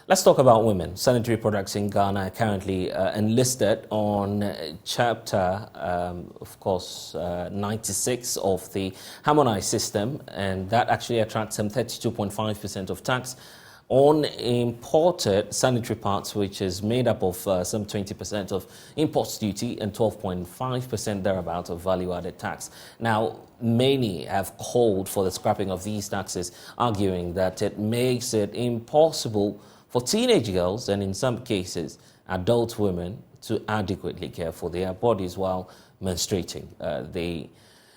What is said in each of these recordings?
Let's talk about women. Sanitary products in Ghana are currently enlisted on chapter, of course, 96 of the harmonized system, and that actually attracts some 32.5% of tax on imported sanitary parts, which is made up of some 20% of imports duty and 12.5% thereabout of value-added tax. Now, many have called for the scrapping of these taxes, arguing that it makes it impossible for teenage girls and in some cases adult women to adequately care for their bodies while menstruating. They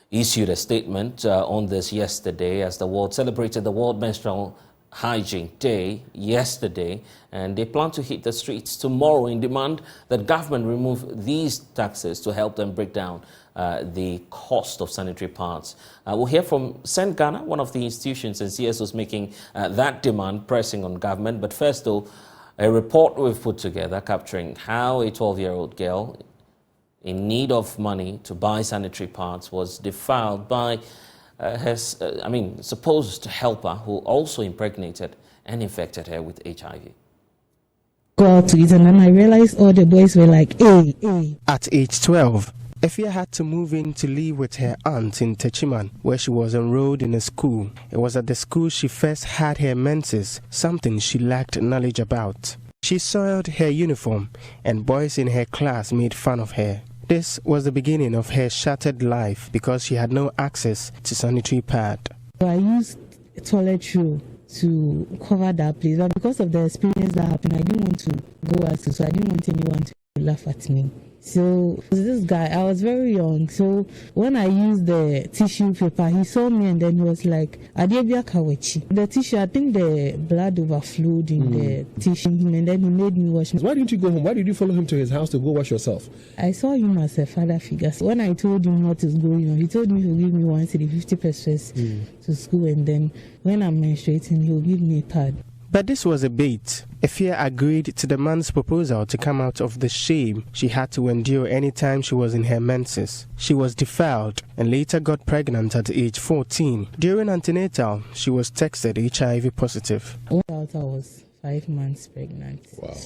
issued a statement on this yesterday as the world celebrated the World Menstrual Hygiene Day yesterday, and they plan to hit the streets tomorrow in demand that government remove these taxes to help them break down the cost of sanitary parts. We'll hear from St. Ghana, one of the institutions and CSOs making that demand, pressing on government. But first, though, a report we've put together capturing how a 12-year-old girl in need of money to buy sanitary parts was defiled by her supposed helper, who also impregnated and infected her with HIV. Go out to eat, and then I realized all the boys were like, hey, hey. At age 12, Efia had to move in to live with her aunt in Techiman, where she was enrolled in a school. It was at the school she first had her menses, something she lacked knowledge about. She soiled her uniform, and boys in her class made fun of her. This was the beginning of her shattered life because she had no access to sanitary pad. I used a toilet roll to cover that place, but because of the experience that happened, I didn't want to go out, so I didn't want anyone to laugh at me. So this guy, I was very young, so when I used the tissue paper, he saw me and then he was like, Adebia Kawechi. The tissue, I think the blood overflowed in the tissue, and then he made me wash. Why didn't you go home? Why did you follow him to his house to go wash yourself? I saw him as a father figure. So when I told him what is going on, he told me he'll give me 1 cedi 50 pesos to school, and then when I'm menstruating, he'll give me a pad. But this was a bait. Efia agreed to the man's proposal to come out of the shame she had to endure any time she was in her menses. She was defiled and later got pregnant at age 14. During antenatal, she was tested HIV positive. I was 5 months pregnant. Wow.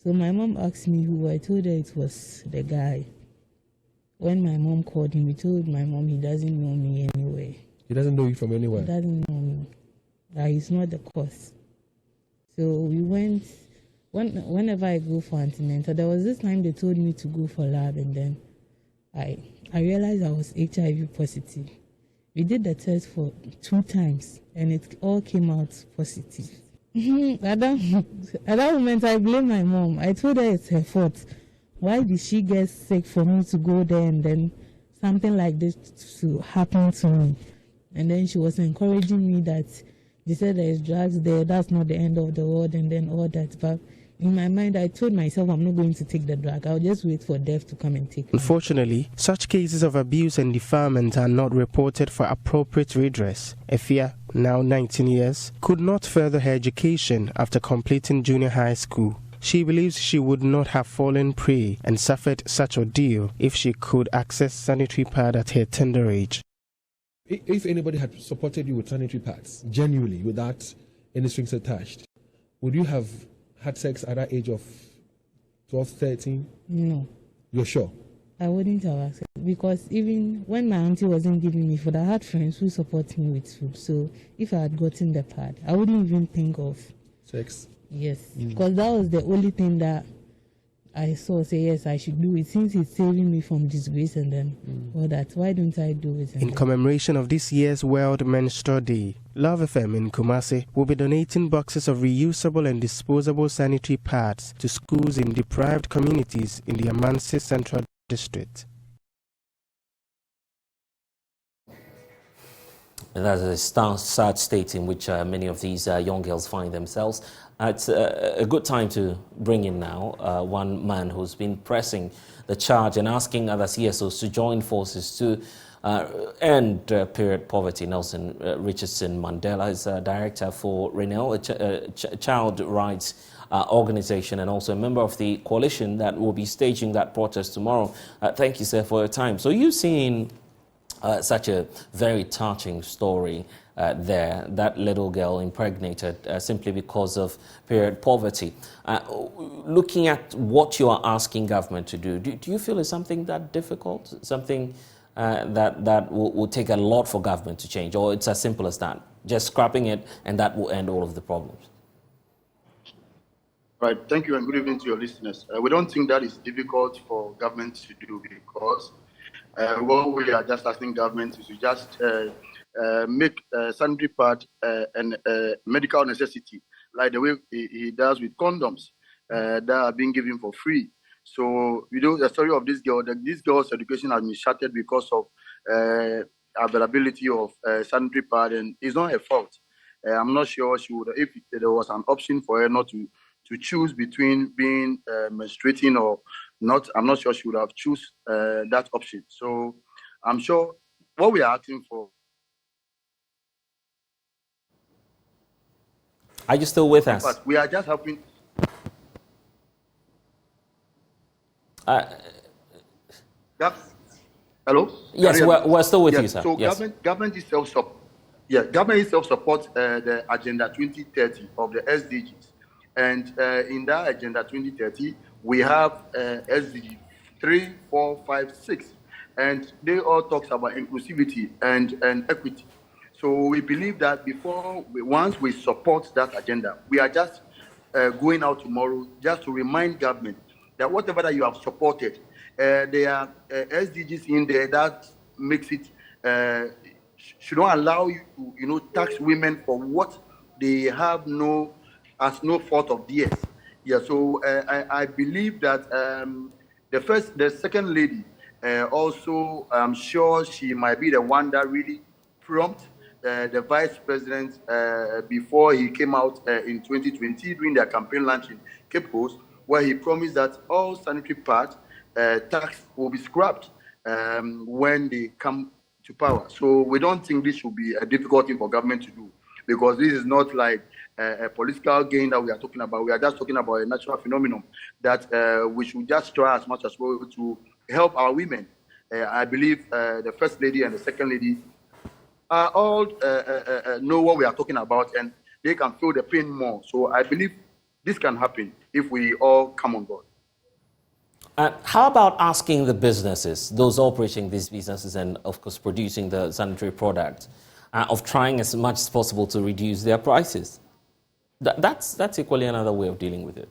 So my mom asked me who. I told her it was the guy. When my mom called him, he told my mom he doesn't know me anyway. He doesn't know you from anywhere? He doesn't know me. That he's not the cause. So we went, whenever I go for antenatal, there was this time they told me to go for lab, and then I realized I was HIV positive. We did the test for 2 times, and it all came out positive. At that moment, I blame my mom. I told her it's her fault. Why did she get sick for me to go there and then something like this to happen to me? And then she was encouraging me that they said there is drugs there, that's not the end of the world, and then all that. But in my mind, I told myself I'm not going to take the drug. I'll just wait for death to come and take me. Unfortunately, such cases of abuse and defilement are not reported for appropriate redress. Efia, now 19 years, could not further her education after completing junior high school. She believes she would not have fallen prey and suffered such ordeal if she could access sanitary pad at her tender age. If anybody had supported you with sanitary pads, genuinely, without any strings attached, would you have had sex at that age of 12, 13? No. You're sure? I wouldn't have asked, because even when my auntie wasn't giving me food, I had friends who support me with food. So if I had gotten the pad, I wouldn't even think of sex. Yes, because that was the only thing that I saw, say yes, I should do it, since it's saving me from disgrace and then all that. Why don't I do it? In commemoration of this year's World Menstrual Day, Love FM in Kumasi will be donating boxes of reusable and disposable sanitary pads to schools in deprived communities in the Amansi Central District. And that's a sad state in which many of these young girls find themselves. It's a good time to bring in now one man who's been pressing the charge and asking other CSOs to join forces to end period poverty. Nelson Richardson Mandela is director for RENEL, a child rights organization, and also a member of the coalition that will be staging that protest tomorrow. Thank you, sir, for your time. So you've seen such a very touching story. there, that little girl impregnated simply because of period poverty. Looking at what you are asking government to do you feel is something that difficult, something that will take a lot for government to change, or it's as simple as that, just scrapping it and that will end all of the problems? Right. Thank you and good evening to your listeners. We don't think that is difficult for government to do because what we are just asking government is to just make sanitary pad and medical necessity, like the way he does with condoms that are being given for free. So, the story of this girl, this girl's education has been shattered because of availability of sanitary pad, and it's not her fault. I'm not sure she would, if there was an option for her not to choose between being menstruating or not, I'm not sure she would have choose that option. So I'm sure what we are asking for. Are you still with us? But we are just helping. Hello? Yes, we're still with you, sir. So yes. government is self-support the Agenda 2030 of the SDGs. And in that Agenda 2030, we have SDG 3, 4, 5, 6. And they all talks about inclusivity and equity. So we believe that once we support that agenda, we are just going out tomorrow just to remind government that whatever that you have supported, there are SDGs in there that makes it, should not allow you to, tax women for what they have no fault of theirs. Yeah, so I believe that the second lady, also, I'm sure she might be the one that really prompt the vice president before he came out in 2020 during their campaign launch in Cape Coast, where he promised that all sanitary pad tax will be scrapped when they come to power. So we don't think this should be a difficult thing for government to do, because this is not like a political gain that we are talking about. We are just talking about a natural phenomenon that we should just try as much as possible to help our women. I believe the first lady and the second lady are all know what we are talking about, and they can feel the pain more. So I believe this can happen if we all come on board. How about asking the businesses, those operating these businesses and, of course, producing the sanitary product, of trying as much as possible to reduce their prices? That's equally another way of dealing with it.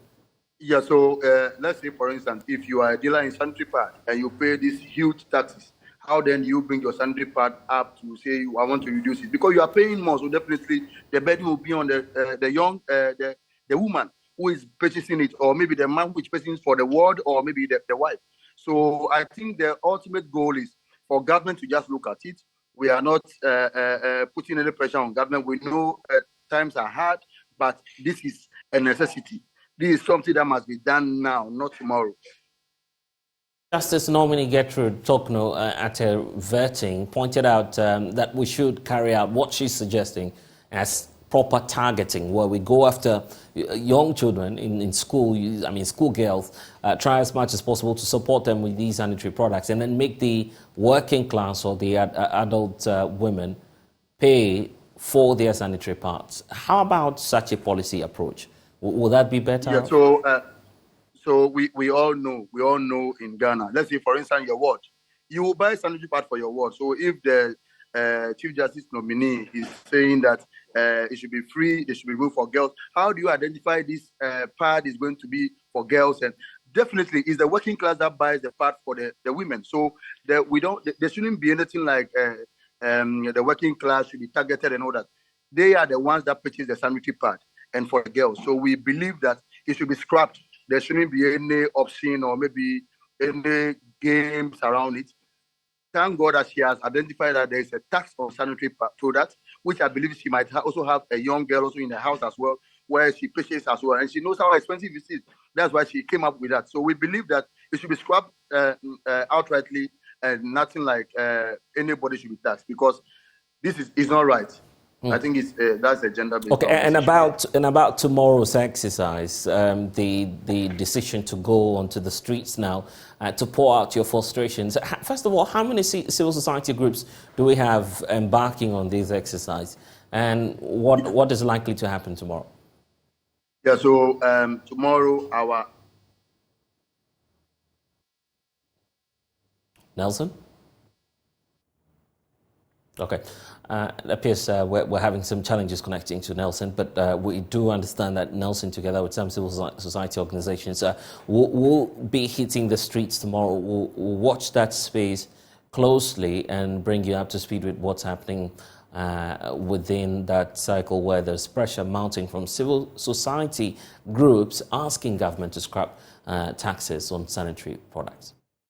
Yeah, so let's say, for instance, if you are a dealer in sanitary pad and you pay these huge taxes, how then do you bring your sanitary pad up to say, I want to reduce it? Because you are paying more, so definitely the burden will be on the woman who is purchasing it, or maybe the man who is purchasing it for the ward, or maybe the wife. So I think the ultimate goal is for government to just look at it. We are not putting any pressure on government. We know times are hard, but this is a necessity. This is something that must be done now, not tomorrow. Justice nominee Gertrude Tokno at her vetting pointed out that we should carry out what she's suggesting as proper targeting, where we go after young children in school, school girls, try as much as possible to support them with these sanitary products, and then make the working class or the adult women pay for their sanitary pads. How about such a policy approach? Will that be better? Yeah, so we all know in Ghana, let's say, for instance, your ward, you will buy sanitary pad for your ward. So if the Chief Justice nominee is saying that it should be free, they should be good for girls, how do you identify this pad is going to be for girls? And definitely it's the working class that buys the pad for the women. So there shouldn't be anything like the working class should be targeted and all that. They are the ones that purchase the sanitary pad and for the girls. So we believe that it should be scrapped. There shouldn't be any option or maybe any games around it. Thank God that she has identified that there is a tax on sanitary products, which I believe she might also have a young girl also in the house as well, where she purchases as well. And she knows how expensive it is. That's why she came up with that. So we believe that it should be scrapped outrightly, and nothing like anybody should be taxed, because this is not right. I think that's a gender-based. Okay, and about tomorrow's exercise, the decision to go onto the streets now to pour out your frustrations. First of all, how many civil society groups do we have embarking on this exercise? And what is likely to happen tomorrow? Yeah, so tomorrow our... Nelson? Okay. It appears we're having some challenges connecting to Nelson, but we do understand that Nelson, together with some civil society organizations, will be hitting the streets tomorrow. We'll watch that space closely and bring you up to speed with what's happening within that cycle, where there's pressure mounting from civil society groups asking government to scrap taxes on sanitary products.